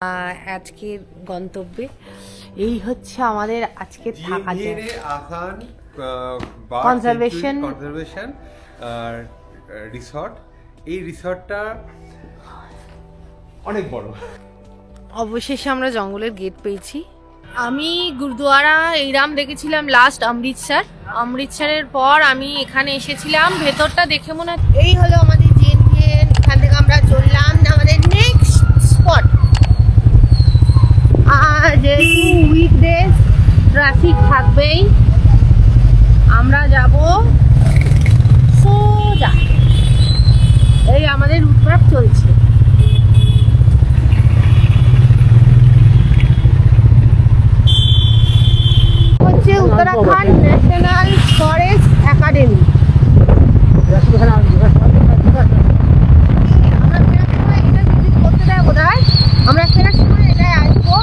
আজকের গন্তব্যে এই হচ্ছে আমাদের আজকে থাকা কনজারভেশন রিসর্ট। এই রিসর্টটা অনেক বড়। অবশেষে আমরা জঙ্গলের গেট পেয়েছি। আমি গুরুদুয়ারা এইরাম দেখেছিলাম লাস্ট অমৃতসরের পর আমি এখানে এসেছিলাম। ভেতরটা দেখে মনে হয় এই হলো আমাদের জেএনভিএন। এখান থেকে আমরা চললাম আমাদের নেক্সট স্পট। আর যেহেতু উইকডেজ ট্রাফিক থাকবেই, আমরা যাব সোজা। এই আমাদের রুটম্যাপ চলছে। হচ্ছে উত্তরাখণ্ড ন্যাশনাল ফরেস্ট একাডেমি। এটা ভিজিট করতে দেয় বোধ হয়। আমরা একটা সময় এটাই আসবো।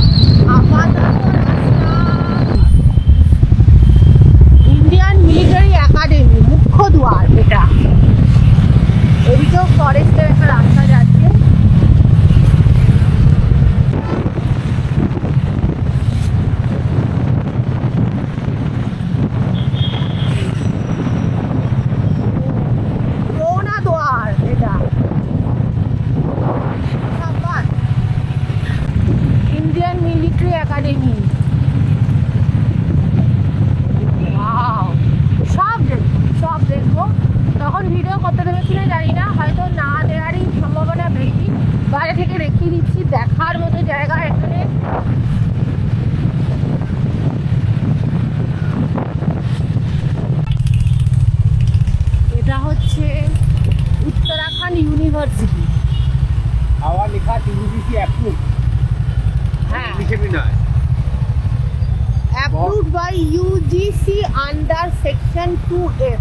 ইন্ডিয়ান মিলিটারি একাডেমি মুখ্য দুয়ার এটা। এদিকেও ফরেস্টের একটা রাস্তা যাচ্ছে। Indian military academy. সব দেখবো। তখন ভিডিও করতে দেবেছিল জানি না, হয়তো না দেওয়ারই সম্ভাবনা বেশি। বাইরে থেকে রেখে দিচ্ছি, দেখার মতো জায়গা এখানে। এটা হচ্ছে উত্তরাখণ্ড ইউনিভার্সিটি। আওয়ার লেখা ইউজিসি অ্যাপ্রুভ। হ্যাঁ, লিখে নয়, approved by UGC under section 2F।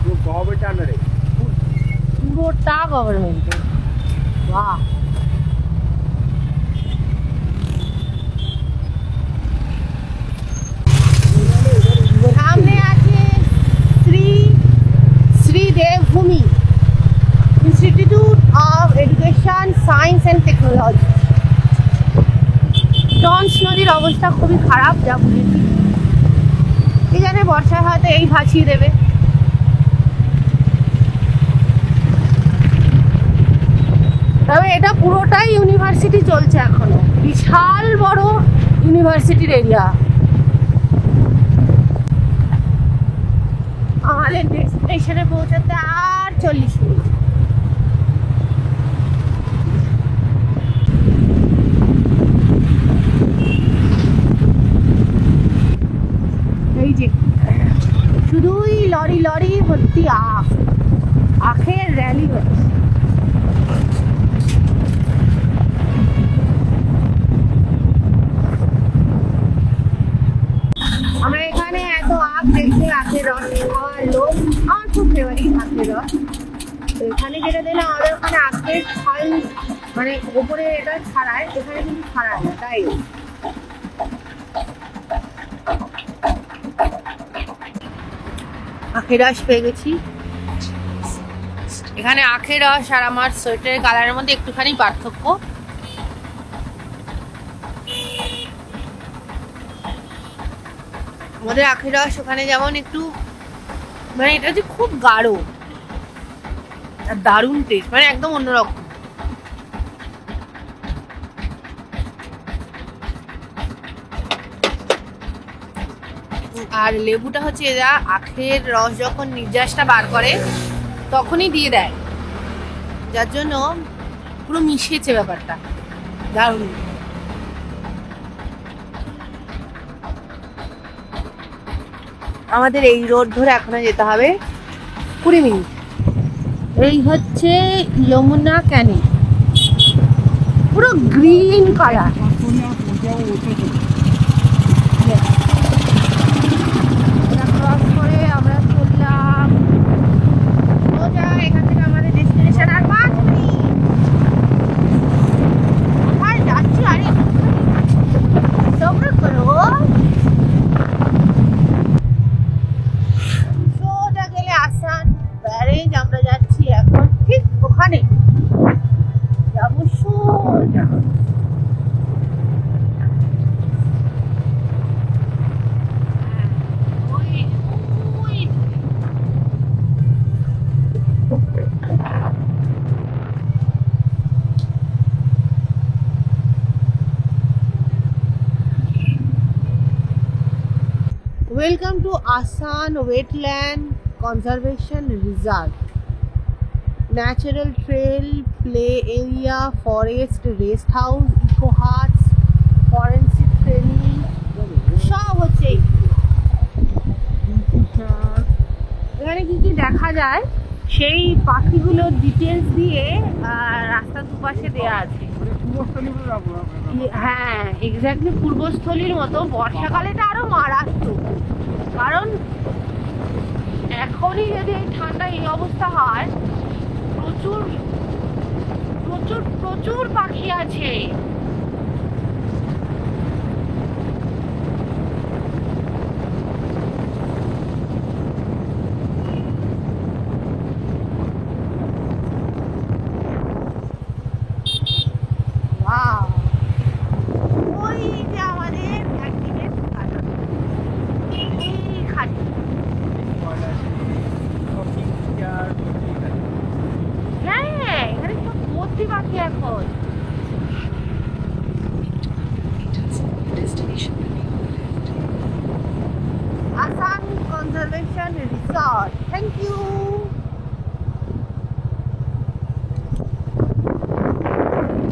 তো গভর্নমেন্ট আন্ডারে পুরোটা গভর্নমেন্টের। বাহ, সামনে আছে Shri Devbhoomi Institute of Education Science and Technology. Tons নদীর অবস্থা খুবই খারাপ যা বুঝেছি। এখানে বর্ষায় হয়তো এই ভাসিয়ে দেবে। তবে এটা পুরোটাই ইউনিভার্সিটি চলছে এখনো। বিশাল বড় ইউনিভার্সিটির এরিয়া। আমাদের ডেস্টিনেশনে পৌঁছাতে আর 40 মিনিট। এই যে শুধুই লরি লরি ভর্তি আখের র্যালি হচ্ছে। আমরা এখানে এত আখ দেখছি, আখের রস খাওয়ার লোক। আমার খুব ফেভারিট আখের রস। তো এখানে যেটা দিলে আমাদের ওখানে আখের ফল মানে ওপরে এটা ছাড়ায়, এখানে কিন্তু ছাড়ায় না, তাই আখের রস পেয়ে গেছি। এখানে আখের রস আর আমার সোয়েটারের কালারের মধ্যে একটুখানি পার্থক্য। আমাদের আখের রস ওখানে যেমন একটু মানে এটা হচ্ছে খুব গাঢ় আর দারুণ টেস্ট, মানে একদম অন্যরকম। আর লেবুটা হচ্ছে এরা আখের রস যখন নির্যাসটা বার করে তখনই দিয়ে দেয়, যার জন্য পুরো মিশেছে ব্যাপারটা, দারুণ। আমাদের এই রোড ধরে এখনো যেতে হবে 20 মিনিট। এই হচ্ছে যমুনা ক্যানিং, পুরো গ্রিন কালার। ক্রস করে আমরা চললাম সোজা। এখান থেকে আমাদের ডেস্টিনেশন আর 5 মিনিট। আর যাচ্ছি, আরে সবর করো। সোজা গেলে আসান ব্যারেজ। আমরা যাচ্ছি এখন ঠিক ওখানে, যাবো সোজা। Welcome to Asan Wetland Conservation Reserve. Natural trail, play area, forest, rest house, eco huts, forensic training, সব হচ্ছে এখানে কি কি দেখা যায় সেই পাখিগুলোর ডিটেলস দিয়ে রাস্তার দুপাশে দেয়া আছে। হ্যাঁ এক্স্যাক্টলি পূর্বস্থলীর মতো। বর্ষাকালে তো আরো মারাত্মক, কারণ এখনই যদি এই ঠান্ডা এই অবস্থা হয়, প্রচুর প্রচুর প্রচুর পাখি আছে। Wow! ওই যে আমাদের activate খাঁচা। এই খাঁচা। হ্যাঁ এখানে সব ভর্তি পাখি এখন। Assam conservation resort, thank you.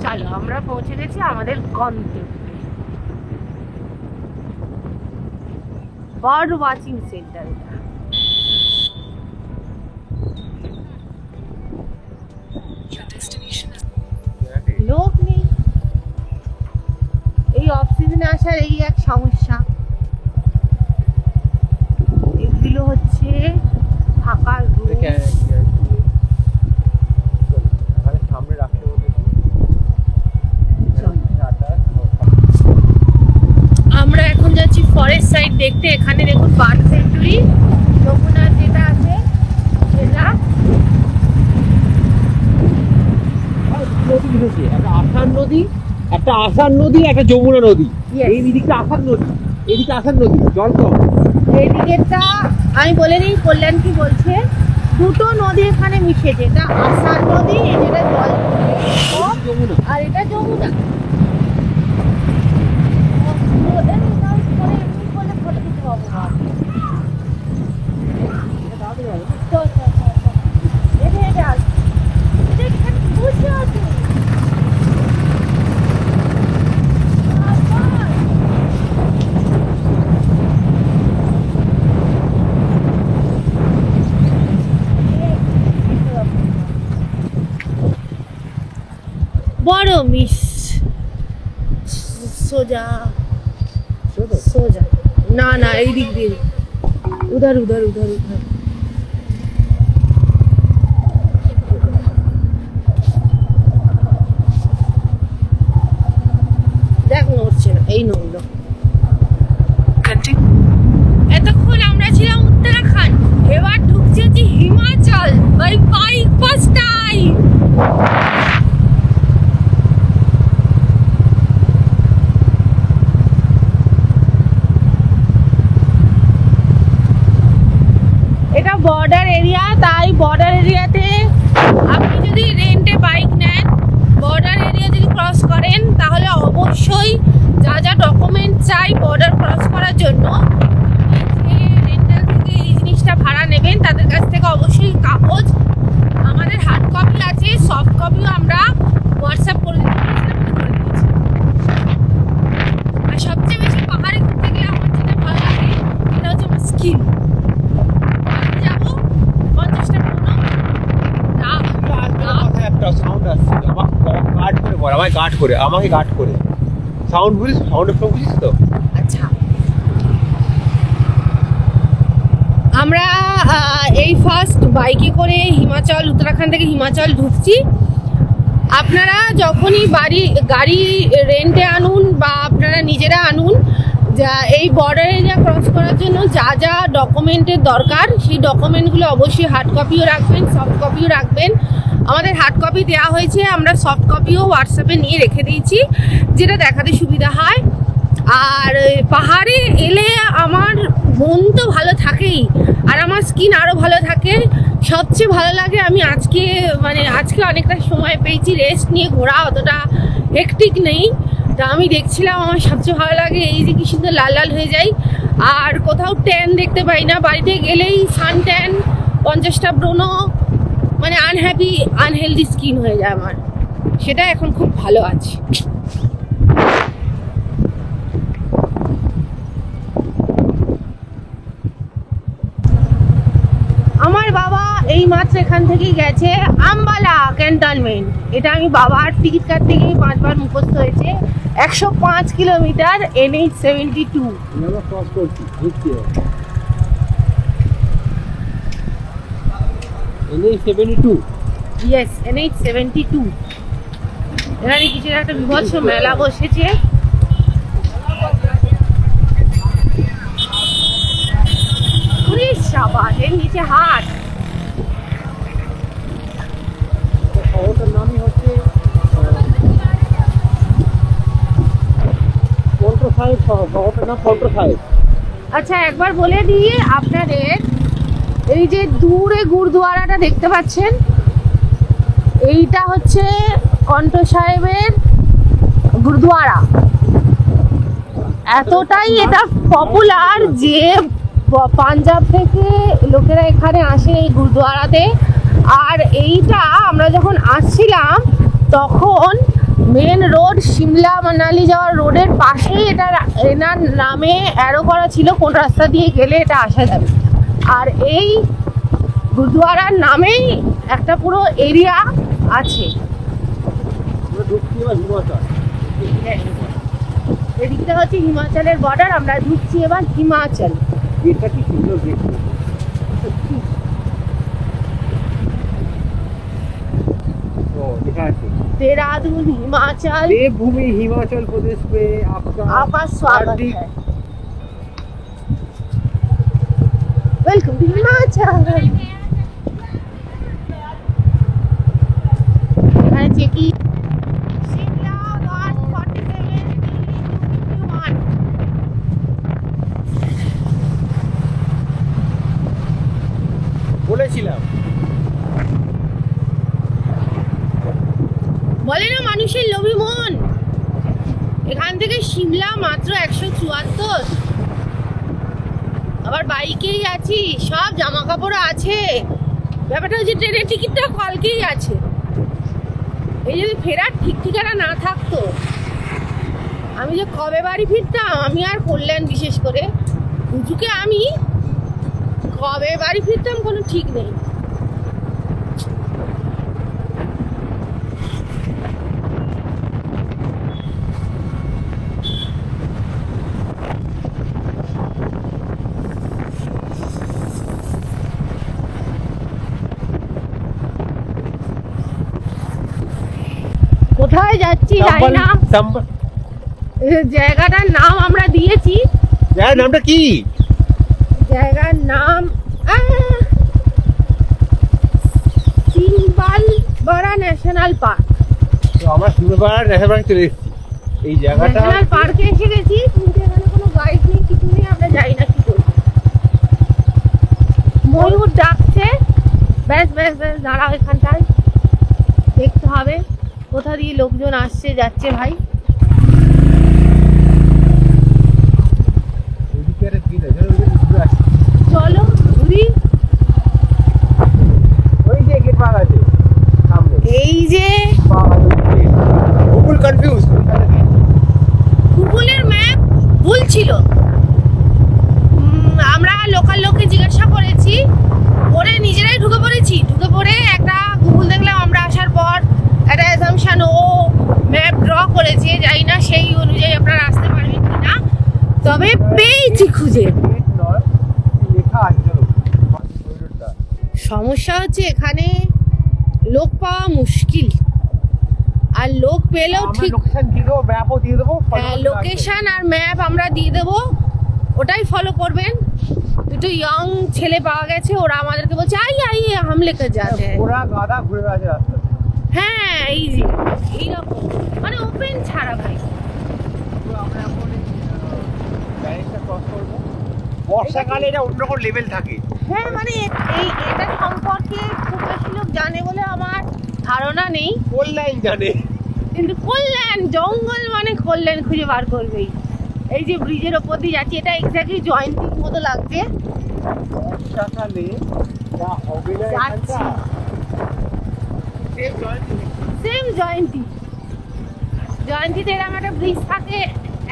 চলো আমরা পৌঁছে গেছি আমাদের গন্তব্যে, বার্ড ওয়াচিং সেন্টার। লোক নেই, এই অফ সিজনে আসার এই এক সমস্যা। এগুলো হচ্ছে ফাঁকা রুম। সামনে রাখতে আমরা এখন যাচ্ছি ফরেস্ট সাইড দেখতে। এখানে দেখুন বার্ড সেঞ্চুরি, যমুনা যেটা আছে সেটা। একটা আসান নদী, একটা আসান নদী, একটা যমুনা নদী। Yes. এই দিকটা আসান নদী, এদিকে আসান নদী, জল কম। এইদিকেরটা আমি বলে নিই, কল্যাণ কি বলছে। দুটো নদী এখানে মিশেছে, এটা আসান নদী, যেটা জল কম, যমুনা। আর এটা যমুনা। ফটো দিতে পাবো না। চল, চল, চল, চল। হেঁটে হেঁটে আসবো। এখানে বসে আছো। বড় মিস সোজা সোজা, না না এই দিক দিয়ে, উধার উধার উধার উধার। দেখ নড়ছে না, এই নড়লো। এতক্ষণ আমরা ছিলাম উত্তরাখণ্ড, এবার ঢুকছে হচ্ছে Himachal by bike first time. এটা বর্ডার এরিয়া, তাই বর্ডার এরিয়াতে আপনি যদি রেন্টে বাইক নেন, বর্ডার এরিয়া যদি ক্রস করেন, তাহলে অবশ্যই যা যা ডকুমেন্ট চাই বর্ডার ক্রস করার জন্য, যে রেন্টাল থেকে এই জিনিসটা ভাড়া নেবেন তাদের কাছ থেকে অবশ্যই কাগজ, আমাদের হার্ড কপি আছে, সফট কপিও আমরা হোয়াটসঅ্যাপ করে দিয়েছি। আর সবচেয়ে বেশি পাহাড়ে ঘুরতে গেলে আমার যেটা ভালো লাগে সেটা হচ্ছে আমার স্কিন। আমাকে গার্ড করে সাউন্ড বুঝিস, সাউন্ড বুঝিস তো। আচ্ছা, আমরা এই ফার্স্ট বাইকে করে হিমাচল, উত্তরাখণ্ড থেকে হিমাচল ঢুকছি। আপনারা যখনই গাড়ি রেন্টে আনুন বা আপনারা নিজেরা আনুন, যা এই বর্ডার এরিয়া ক্রস করার জন্য যা যা ডকুমেন্টের দরকার, সেই ডকুমেন্টগুলো অবশ্যই হার্ড কপিও রাখবেন, সফট কপিও রাখবেন। আমাদের হার্ড কপি দেওয়া হয়েছে, আমরা সফট কপিও হোয়াটসঅ্যাপে নিয়ে রেখে দিয়েছি, যেটা দেখাতে সুবিধা হয়। আর পাহাড়ে এলে আমার মন তো ভালো থাকেই, আর আমার স্কিন আরও ভালো থাকে। সবচেয়ে ভালো লাগে আমি আজকে অনেকটা সময় পেয়েছি, রেস্ট নিয়ে ঘোরা অতটা হেকটিক নেই। তা আমি দেখছিলাম, আমার সবচেয়ে ভালো লাগে এই যে কি সুন্দর লাল লাল হয়ে যায়। আর কোথাও ট্যান দেখতে পাই না, বাড়িতে গেলেই সান ট্যান, 50টা ব্রণ, মানে আনহ্যাপি আনহেলদি স্কিন হয়ে যায় আমার। সেটা এখন খুব ভালো আছে। আমার বাবা এই মাত্র এখান থেকেই গেছে আম্বালা ক্যান্টনমেন্ট। এটা আমি বাবার টিকিট কাটতে গিয়ে 5 বার মুখস্থ হয়েছে। 105 kilometre NH72। NH72 yes, NH72। এখানে কিছু একটা বিভৎস মেলা বসেছে। এর নিচে হাট। শহরটার নামই হচ্ছে কন্ট্রো সাহেব শহর। শহরটার নাম কন্ট্রো সাহেব। আচ্ছা, একবার বলে দিই আপনাদের, এই যে দূরে গুরুদুয়ারাটা দেখতে পাচ্ছেন, এইটা হচ্ছে কন্ট্রো সাহেবের গুরুদুয়ারা। এতটাই এটা পপুলার যে পাঞ্জাব থেকে লোকেরা এখানে আসে এই গুরুদুয়ারাতে। আর এইটা আমরা যখন আসছিলাম তখন মেন রোড সিমলা মানালি যাওয়ার রোডের পাশেই এটা এনার নামে অ্যারো করা ছিল কোন রাস্তা দিয়ে গেলে এটা আসা যাবে। আর এই গুরুদুয়ারার নামেই একটা পুরো এরিয়া আছে। এদিকটা হচ্ছে হিমাচলের বর্ডার, আমরা ঢুকছি এবার হিমাচল। এটা কি সুন্দর দেখতে। देहरादून हिमाचल, देवभूमि हिमाचल प्रदेश में आपका स्वागत है। Welcome to Himachal. कि शिमला 147 বলেছিলাম। বলে না মানুষের লোভী মন। এখান থেকে সিমলা মাত্র 174। আবার বাইকেই আছি, সব জামা কাপড় আছে। ব্যাপারটা হচ্ছে ট্রেনের টিকিটটা কালকেই আছে। এই যদি ফেরার ঠিক ঠিকানা না থাকতো, আমি যে কবে বাড়ি ফিরতাম, আমি আর কল্যাণ বিশেষ করে হুজুকে আমি কবে বাড়ি ফিরতাম কোনো ঠিক নেই। কোথায় যাচ্ছি জানি না। জায়গাটার নাম আমরা দিয়েছি। জায়গার নামটা কি? জায়গার নাম সিমবালবাড়া ন্যাশনাল পার্ক। তো আমরা সিমবালবাড়া ন্যাশনাল পার্কে চলে এসেছি। এই জায়গাটা ন্যাশনাল পার্কে এসে গেছি, কিন্তু এখানে কোনো গাইড নেই, কিছু নেই, আমরা যাই না কি করব। ময়ূর ডাকছে, ব্যাস ব্যাস ব্যাস, দাঁড়াও এখানটায়, দেখতে হবে কোথা দিয়ে লোকজন আসছে যাচ্ছে। ভাই চলো ঘুরি। ওই যে গেট পার আছে সামনে। এই যে গুগল কনফিউজ, গুগলের ম্যাপ ভুল ছিল। আমরা লোকাল লোককে জিজ্ঞাসা করেছি, পরে নিজেরাই ঢুকে পড়েছি। ঢুকে পড়ে একটা গুগল দেখলাম আমরা আসার পর, একটা অ্যাসাম্পশন ও ম্যাপ ড্র করেছে। জানি না সেই অনুযায়ী আপনারা আসতে পারবেন কিনা, তবে পেয়েছি খুঁজে। সমস্যা হচ্ছে এখানে লোক পাওয়া মুশকিল, আর লোক পেলেও ঠিক। লোকেশন আর ম্যাপ আমরা দিয়ে দেবো, ওটাই ফলো করবেন। দুটো ইয়ং ছেলে পাওয়া গেছে, ওরা আমাদেরকে বলছে আইয়ে হাম লেকে যাতে। ওরা গাদা ঘুরে বেড়াচ্ছে রাস্তা। হ্যাঁ, এই যে এইরকম মানে ওপেন ছাড়া ভাই। বর্ষাকালে এটা অন্যরকম লেভেল থাকে। হ্যাঁ, মানে এটা সম্পর্কে খুব বেশি লোক জানে বলে আমার ধারণা নেই। কল্যাণ জানে, কিন্তু কল্যাণ জঙ্গল মানে কল্যাণ খুঁজে বার করবেই। এই যে ব্রিজের ওপর দিয়ে যাচ্ছি, এটা এক্স্যাক্টলি জয়ন্তীর মতো লাগছে। বর্ষাকালে যা হবে না যাচ্ছি সেম জয়ন্তীতে এরকম একটা ব্রিজ থাকে,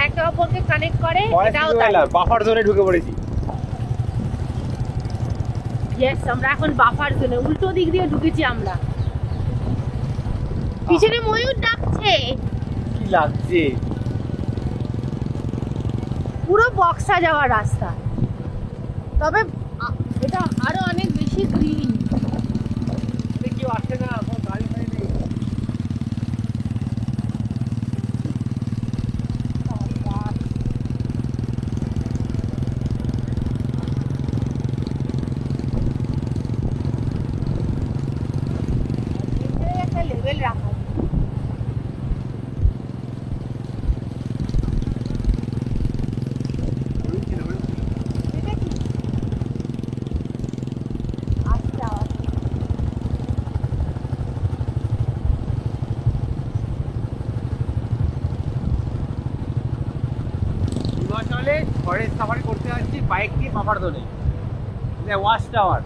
একে অপরকে কানেক্ট করে। এটাও তাই। বাফার জোনে ঢুকে পড়েছি। ইয়েস, আমরা এখন বাফার জোনে, উল্টো দিক দিয়ে ঢুকেছি আমরা। পিছনে ময়ূর ডাকছে, কি লাগছে, পুরো বক্সা যাওয়ার রাস্তা। তবে এটা আরো অনেক বেশি গ্রিন। কেউ আসে না, এখন গাড়ি ফাড়ি নেই। একটা লেভেল রাখা। এটা কি? আচ্ছা, হিমাচলে ফরেস্ট সাফারি করতে যাচ্ছি বাইক নিয়ে বাফার জোনে, ওয়াচ টাওয়ার।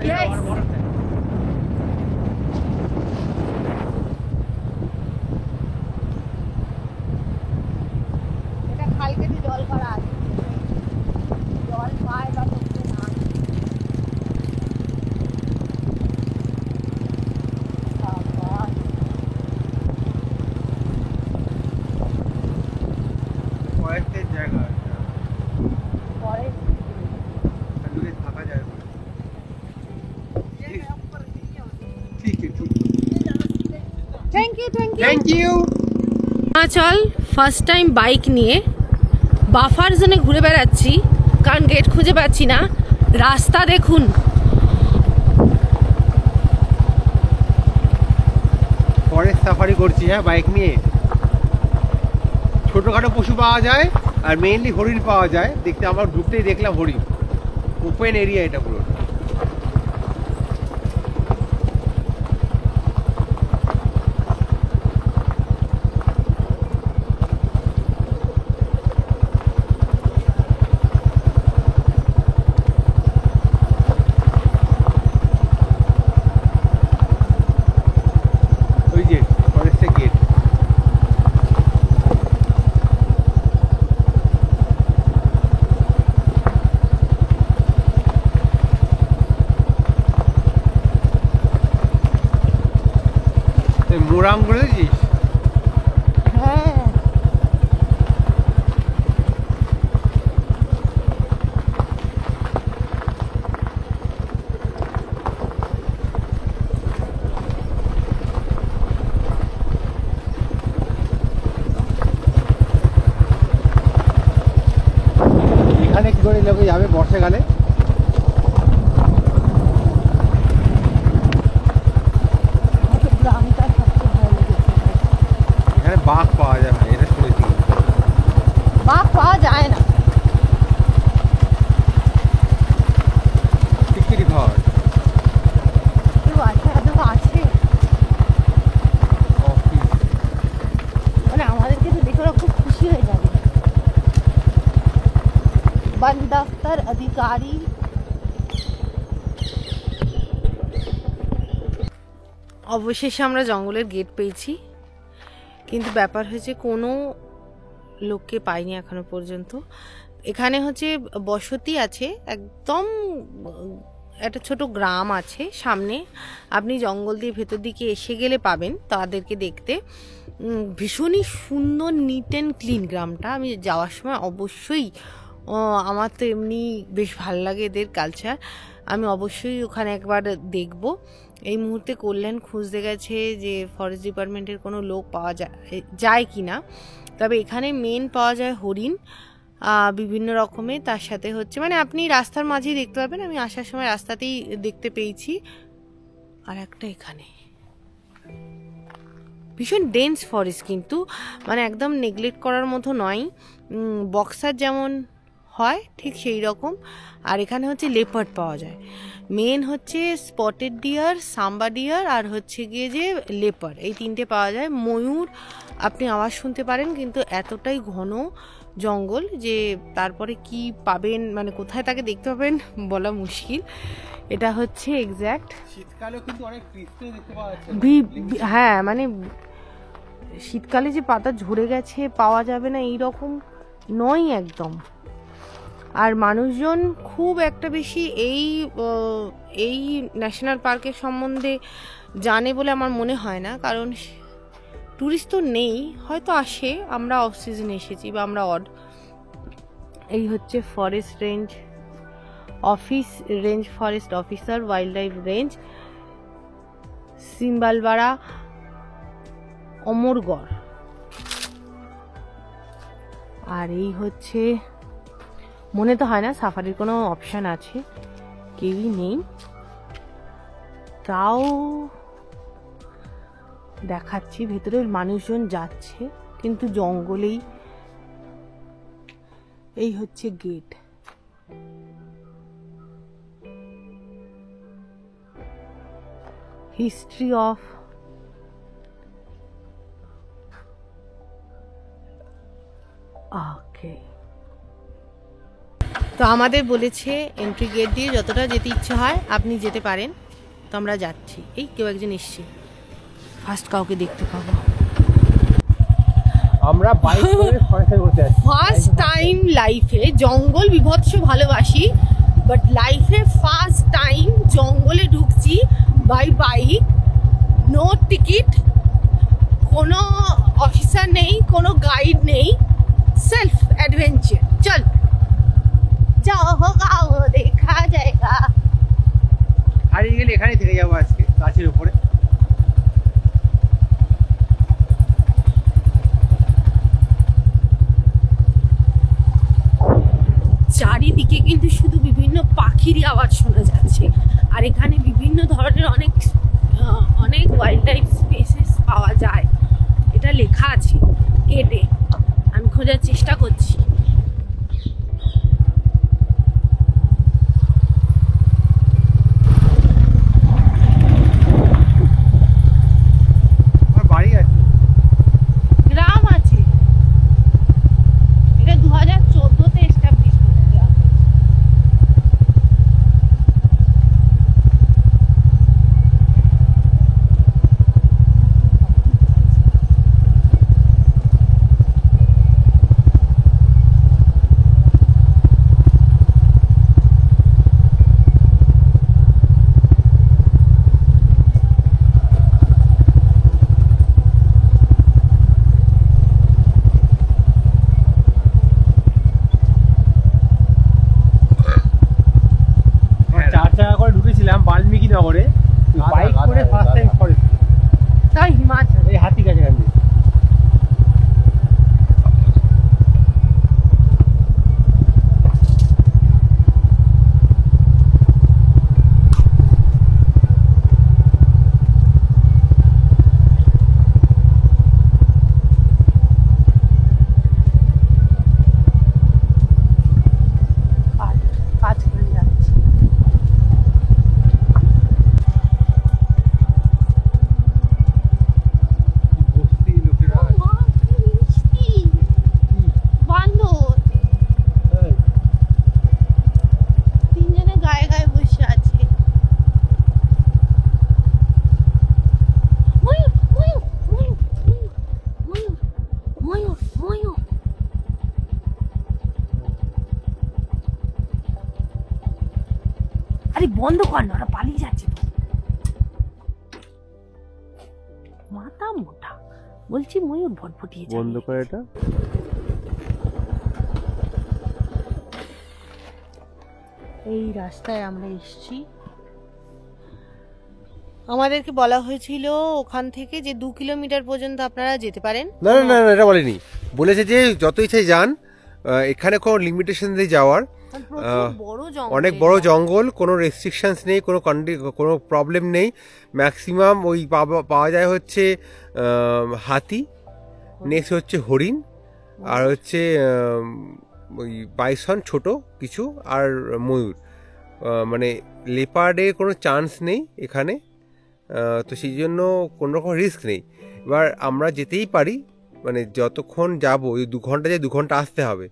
Yes. এটা খাল কেটে জল করা আছে, জল পায় বা করতে না। ফরেস্টের জায়গা এটা, ফরেস্ট এখানে থাকা যায় না। ঠিক আছে, থ্যাংক ইউ থ্যাংক ইউ। চল ফার্স্ট টাইম বাইক নিয়ে বাফার জোনে ঘুরে বেড়াচ্ছি, কারণ গেট খুঁজে পাচ্ছি না। রাস্তা দেখুন, ফরেস্ট সাফারি করছি, হ্যাঁ বাইক নিয়ে। ছোটখাটো পশু পাওয়া যায় আর মেইনলি হরিণ পাওয়া যায়। দেখতে আমরা ঢুকতেই দেখলাম হরিণ, ওপেন এরিয়া এটা পুরো। ওই যে ফরেস্টের গেট। মোরাম করেছিস? হ্যাঁ এখানে কি করে লোকে যাবে বর্ষাকালে? গ্রামটা সবচেয়ে ভালো লেগেছে। এখানে বাঘ পাওয়া যায় ভাই, এটা শুনেছি। বাঘ পাওয়া যায় না, টিকিরি ঘর কেউ আছে আদৌ আছে, অফিস। মানে আমাদেরকে তো দেখে ওরা খুব খুশি হয়ে যাবে। वन दफ्तर अधिकारी। অবশেষে আমরা জঙ্গলের গেট পেয়েছি, কিন্তু ব্যাপার হয়েছে কোনো লোককে পাইনি এখনো পর্যন্ত। এখানে হচ্ছে বসতি আছে, একদম একটা ছোট গ্রাম আছে সামনে। আপনি জঙ্গল দিয়ে ভেতর দিকে এসে গেলে পাবেন তাদেরকে দেখতে। ভীষণই সুন্দর, নিট অ্যান্ড ক্লিন গ্রামটা। আমি যাওয়ার সময় অবশ্যই, আমার তো এমনি বেশ ভালো লাগে এদের কালচার, আমি অবশ্যই ওখানে একবার দেখব। এই মুহূর্তে কল্যাণ খুঁজতে গেছে যে ফরেস্ট ডিপার্টমেন্টের কোনো লোক পাওয়া যায় কি না। তবে এখানে মেন পাওয়া যায় হরিণ বিভিন্ন রকমের, তার সাথে হচ্ছে মানে আপনি রাস্তার মাঝেই দেখতে পাবেন। আমি আসার সময় রাস্তাতেই দেখতে পেয়েছি। আর একটা এখানে ভীষণ ডেন্স ফরেস্ট, কিন্তু মানে একদম নেগলেক্ট করার মতো নয়। বক্সার যেমন হয় ঠিক সেই রকম। আর এখানে হচ্ছে লেপার্ড পাওয়া যায়, মেন হচ্ছে স্পটেড ডিয়ার, সাম্বা ডিয়ার আর হচ্ছে গিয়ে যে লেপার্ড, এই তিনটে পাওয়া যায়। ময়ূর আপনি আওয়াজ শুনতে পারেন, কিন্তু এতটাই ঘন জঙ্গল যে তারপরে কি পাবেন, মানে কোথায় তাকে দেখতে পাবেন বলা মুশকিল। এটা হচ্ছে এক্স্যাক্ট শীতকালেও কিন্তু অনেক ট্রিস্টে দেখতে পাওয়া যাচ্ছে। হ্যাঁ, মানে শীতকালে যে পাতা ঝরে গেছে পাওয়া যাবে না এই রকম নয় একদম। আর মানুষজন খুব একটা বেশি এই ন্যাশনাল পার্কের সম্বন্ধে জানে বলে আমার মনে হয় না, কারণ ট্যুরিস্ট তো নেই, হয়তো আসে, আমরা অফ সিজনে এসেছি বা আমরা অড। এই হচ্ছে forest range office, range forest officer, wildlife range Simbalbara Amargarh. আর এই হচ্ছে, মনে তো হয় না সাফারির কোনো অপশান আছে, কেউই নেই, তাও দেখাচ্ছি। ভেতরে মানুষজন যাচ্ছে কিন্তু জঙ্গলেই। এই হচ্ছে গেট। হিস্ট্রি অফ ওকে। তো আমাদের বলেছে এন্ট্রি গেট দিয়ে যতটা যেতে ইচ্ছে হয় আপনি যেতে পারেন, তো আমরা যাচ্ছি। এই কেউ একজন এসছে, ফার্স্ট কাউকে দেখতে পাবো। আমরা বাইক করে ফরেস্টে ঘুরতে যাচ্ছি, ফার্স্ট টাইম লাইফে জঙ্গল বিভৎস ভালোবাসি, বাট লাইফে ফার্স্ট টাইম জঙ্গলে ঢুকছি বাই বাইক, নো টিকিট, কোনো অফিসার নেই, কোনো গাইড নেই, সেলফ অ্যাডভেঞ্চার। চল যাও গাও দেখা জায়গা। হারিয়ে গেলে এখানেই থেকে যাবো আজকে গাছের উপরে। চারিদিকে কিন্তু শুধু বিভিন্ন পাখিরই আওয়াজ শোনা যাচ্ছে, আর এখানে বিভিন্ন ধরনের অনেক ওয়াইল্ড লাইফ স্পেসেস পাওয়া যায়, এটা লেখা আছে গেটে, আমি খোঁজার চেষ্টা করছি। আমার বাড়ি আছে, গ্রাম আছে, এটা 2014-তে এস্টাবলিশ করতে দেওয়া হয়েছে। বাল্মীকি নগরে, বাইক করে ফার্স্ট টাইম ফরেস্ট। তাই হিমাচল, এই হাতি গাছে গান্ধী কাজ করে যাচ্ছে। বস্তি লোকেরা বান্দর তিনজনে গায়ে গায়ে বসে আছে। ময়ূর ময়ূর ময়ূর ময়ূর ময়ূর ময়ূর। আরে বন্ধ কর না, ওরা পালিয়ে যাচ্ছে তো। মাথা মোটা, বলছি ময়ূর ভটভটিয়ে যাবে। বন্ধ করে এটা। এই রাস্তায় আমরা এসেছি, আমাদেরকে বলা হয়েছিল ওখান থেকে যে 2 কিলোমিটার পর্যন্ত আপনারা যেতে পারেন। না না না, এটা বলেনি, বলেছে যে যত ইচ্ছায় যান, এখানে কোনো লিমিটেশন দিয়ে যাওয়ার, অনেক বড় জঙ্গল, কোনো রেস্ট্রিকশনস নেই, কোনো প্রবলেম নেই। ম্যাক্সিমাম ওই পাওয়া যায় হচ্ছে হাতি, নেক্সট হচ্ছে হরিণ, আর হচ্ছে ওই বাইসন ছোট কিছু আর ময়ূর, মানে লেপার্ডের কোনো চান্স নেই এখানে। তো সেই জন্য কোনো রকম রিস্ক নেই। এবার আমরা যেতেই পারি, মানে যতক্ষণ যাবো ওই 2 ঘন্টা 2 ঘন্টা আসতে হবে,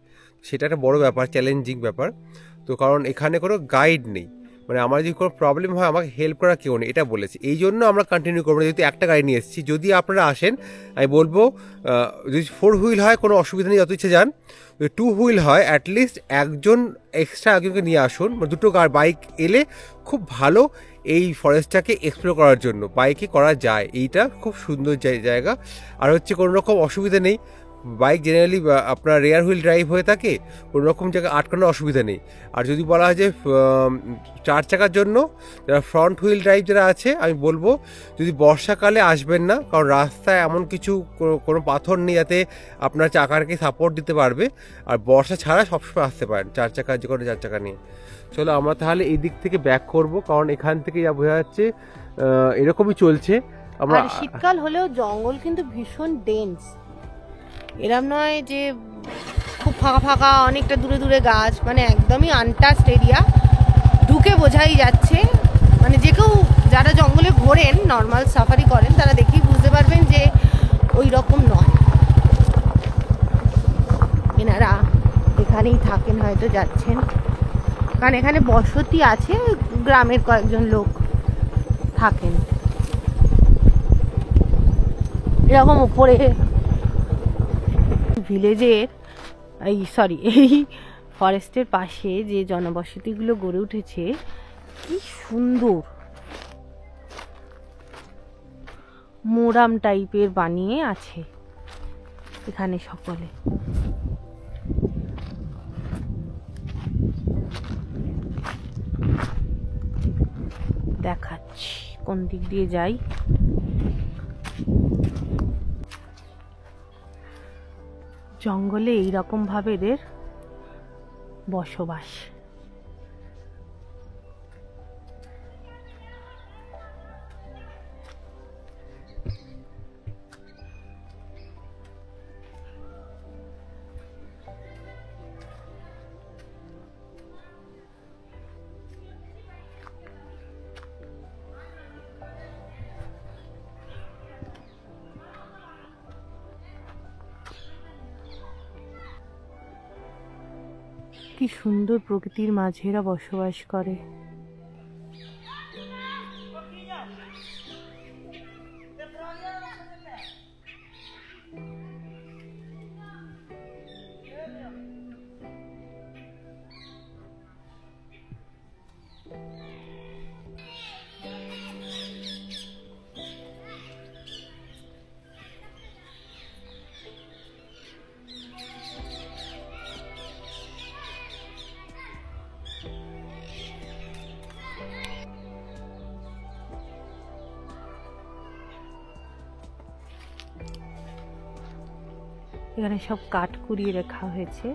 সেটা একটা বড় ব্যাপার, চ্যালেঞ্জিং ব্যাপার। তো কারণ এখানে কোনো গাইড নেই, মানে আমার যদি কোনো প্রবলেম হয় আমাকে হেল্প করা কেউ নেই, এটা বলেছে। এই জন্য আমরা কন্টিনিউ করবো, যেহেতু একটা গাড়ি নিয়ে এসেছি। যদি আপনারা আসেন আমি বলবো যদি 4 হুইল হয় কোনো অসুবিধা নেই, যত ইচ্ছে যান। 2 হুইল হয় অ্যাটলিস্ট একজন এক্সট্রা একজনকে নিয়ে আসুন, 2টো বাইক এলে খুব ভালো এই ফরেস্টটাকে এক্সপ্লোর করার জন্য বাইকে করা যায়। এইটা খুব সুন্দর জায়গা। আর হচ্ছে কোনো রকম অসুবিধা নেই, বাইক জেনারেলি আপনার রেয়ার হুইল ড্রাইভ হয়ে থাকে, কোনো রকম জায়গায় আটকানোর অসুবিধা নেই। আর যদি বলা হয় যে 4 চাকার জন্য যারা ফ্রন্ট হুইল ড্রাইভ যারা আছে, আমি বলবো যদি বর্ষাকালে আসবেন না, কারণ রাস্তায় এমন কিছু কোনো পাথর নেই যাতে আপনার চাকারকে সাপোর্ট দিতে পারবে। আর বর্ষা ছাড়া সবসময় আসতে পারেন 4 চাকা, যে কোনো 4 চাকা নিয়ে। চলো আমরা তাহলে এই দিক থেকে ব্যাক করব, কারণ এখান থেকে যা বোঝা যাচ্ছে এরকমই চলছে। আমরা শীতকাল হলেও জঙ্গল কিন্তু ভীষণ ডেন্স, এরম নয় যে খুব ফাঁকা ফাঁকা অনেকটা দূরে দূরে গাছ, মানে একদমই আনটাচড এরিয়া। ঢুকে বোঝাই যাচ্ছে, মানে যে কেউ যারা জঙ্গলে ঘোরেন, নর্মাল সাফারি করেন, তারা দেখেই বুঝতে পারবেন যে ওই রকম নয়। এনারা এখানেই থাকেন, হয়তো যাচ্ছেন, কারণ এখানে বসতি আছে, গ্রামের কয়েকজন লোক থাকেন। এরকম উপরে ভিলেজের এই ফরেস্টের পাশে যে জনবসতিগুলো গড়ে উঠেছে, কি সুন্দর মোরাম টাইপের বানিয়ে আছে এখানে সকলে। দেখাচ্ছি কোন দিক দিয়ে যাই। জঙ্গলে এইরকম ভাবে এদের বসবাস। কি সুন্দর প্রকৃতির মাঝে এরা বসবাস করে। এখানে সব কাঠ কুড়িয়ে রাখা হয়েছে।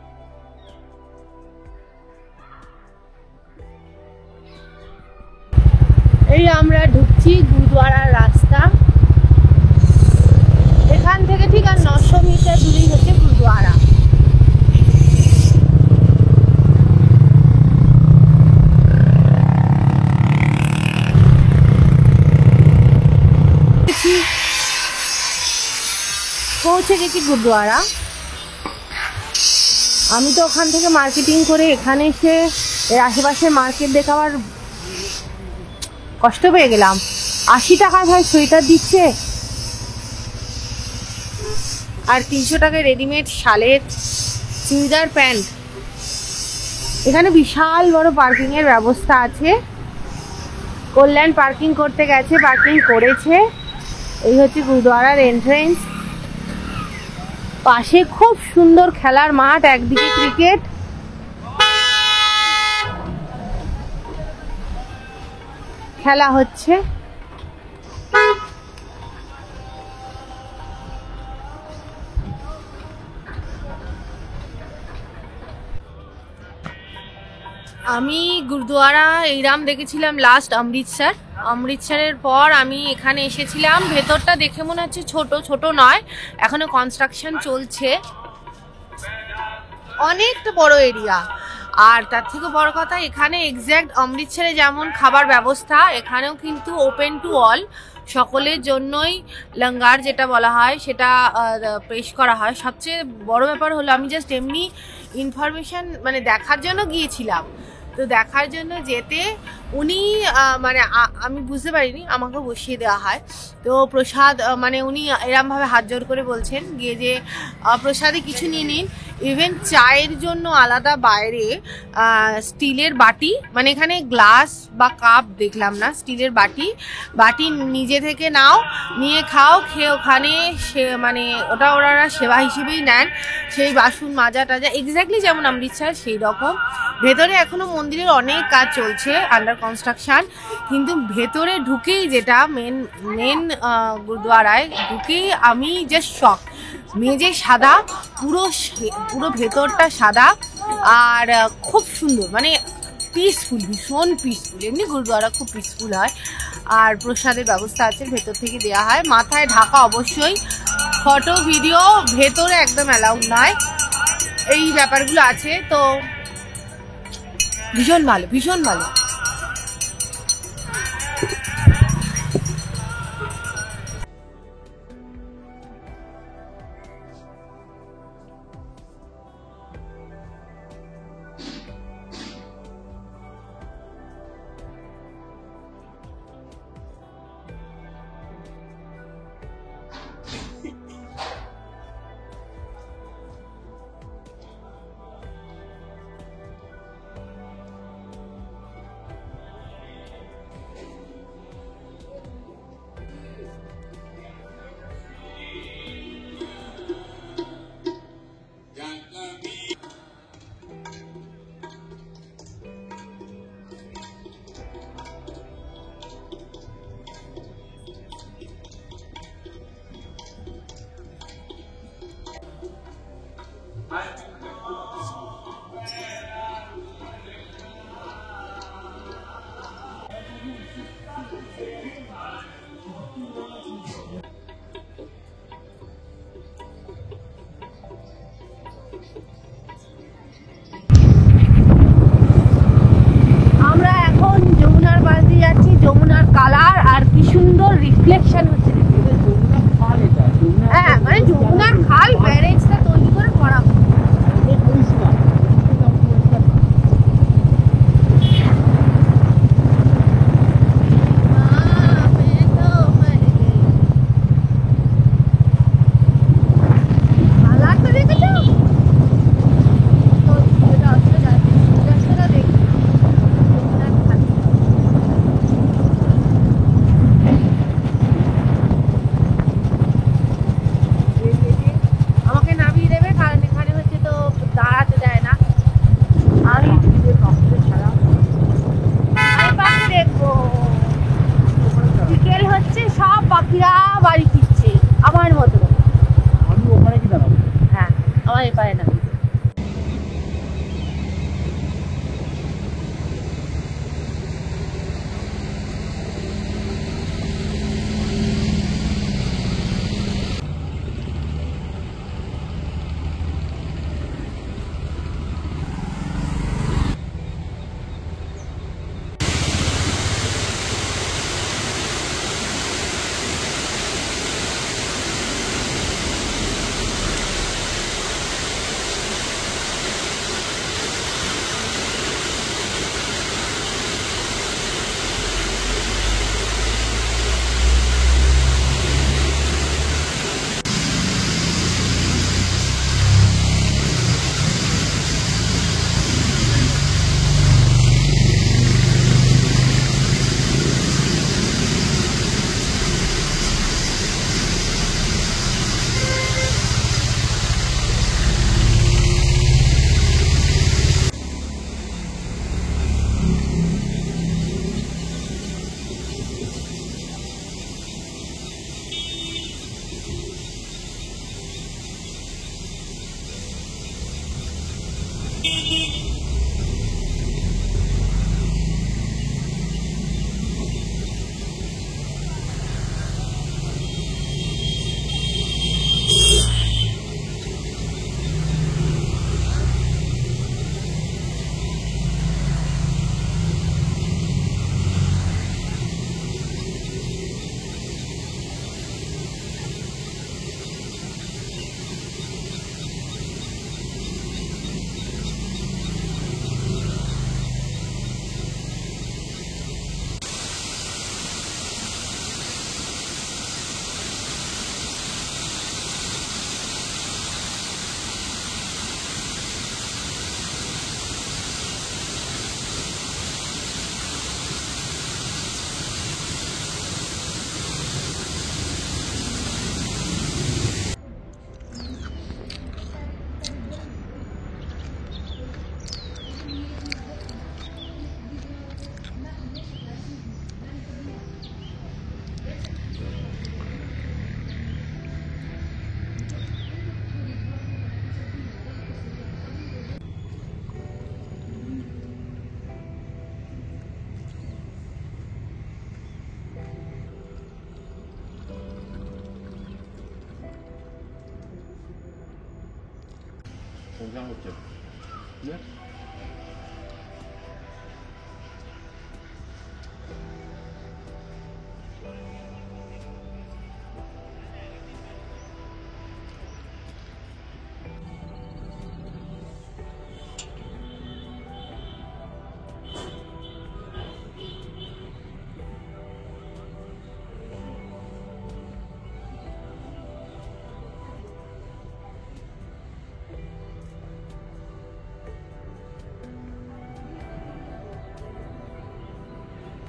এই আমরা ঢুকছি গুরুদুয়ারার রাস্তা। এখান থেকে ঠিক আর 900 মিটার দূরেই হচ্ছে গুরুদুয়ারা। পৌঁছে গেছি গুরুদুয়ারা। আমি তো ওখান থেকে মার্কেটিং করে এখানে এসে এর আশেপাশে মার্কেট দেখাবার কষ্ট পেয়ে গেলাম। 80 টাকায় ভাই সোয়েটার দিচ্ছে, আর 300 টাকায় রেডিমেড শালের চুড়িদার প্যান্ট। এখানে বিশাল বড় পার্কিং এর ব্যবস্থা আছে। কল্যাণ পার্কিং করতে গেছে, পার্কিং করেছে। এই হচ্ছে গুরুদুয়ারার এন্ট্রেন্স। পাশে খুব সুন্দর খেলার মাঠ, একদিকে ক্রিকেট, খেলা হচ্ছে। আমি গুরুদুয়ারা এইরাম দেখেছিলাম লাস্ট অমৃতসরের পর আমি এখানে এসেছিলাম। ভেতরটা দেখে মনে হচ্ছে ছোট, ছোট নয়, এখনো কনস্ট্রাকশন চলছে। অনেকটা বড় এরিয়া। আর তার থেকে বড় কথা, এখানে এক্স্যাক্ট অমৃতসরে যেমন খাবার ব্যবস্থা, এখানেও কিন্তু ওপেন টু অল, সকলের জন্যই লঙ্গার যেটা বলা হয় সেটা পেশ করা হয়। সবচেয়ে বড় ব্যাপার হলো, আমি জাস্ট এমনি ইনফরমেশন মানে দেখার জন্য গিয়েছিলাম, তো দেখার জন্য যেতে উনি মানে আমি বুঝতে পারিনি, আমাকে বসিয়ে দেওয়া হয়। তো প্রসাদ মানে উনি এরমভাবে হাত জোর করে বলছেন গিয়ে যে প্রসাদে কিছু নিয়ে নিন। ইভেন চায়ের জন্য আলাদা বাইরে স্টিলের বাটি, মানে এখানে গ্লাস বা কাপ দেখলাম না, স্টিলের বাটি নিজে থেকে নাও, নিয়ে খাও, খেয়ে ওখানে মানে ওটা ওনারা সেবা হিসেবেই নেন। সেই বাসন মাজা টাজা এক্স্যাক্টলি যেমন অমৃতসর সেই রকম। ভেতরে এখনো মন্দিরের অনেক কাজ চলছে, আন্ডার কনস্ট্রাকশন, কিন্তু ভেতরে ঢুকেই যেটা মেন গুরুদ্বারায় ঢুকেই আমি জাস্ট শক। মেঝে সাদা, পুরো ভেতরটা সাদা, আর খুব সুন্দর, মানে পিসফুল, ভীষণ পিসফুল। এমনি গুরুদ্বারা খুব পিসফুল হয়। আর প্রসাদের ব্যবস্থা আছে, ভেতর থেকে দেওয়া হয়। মাথায় ঢাকা অবশ্যই, ফটো ভিডিও ভেতরে একদম অ্যালাউড নয়, এই ব্যাপারগুলো আছে। তো ভীষণ ভালো, ভীষণ ভালো। আমরা এখন যমুনার পাশ দিয়ে যাচ্ছি। যমুনার কালার আর কি সুন্দর রিফ্লেকশন হচ্ছে। হ্যাঁ, মানে যমুনার খাল ব্যারেজটা তৈরি করে করা হয়। পাখিরা বাড়ি ফিরছে আমার মতো। আমি ওখানে কি দাঁড়াবো? হ্যাঁ, আমার এপারে না। সংসার হচ্ছে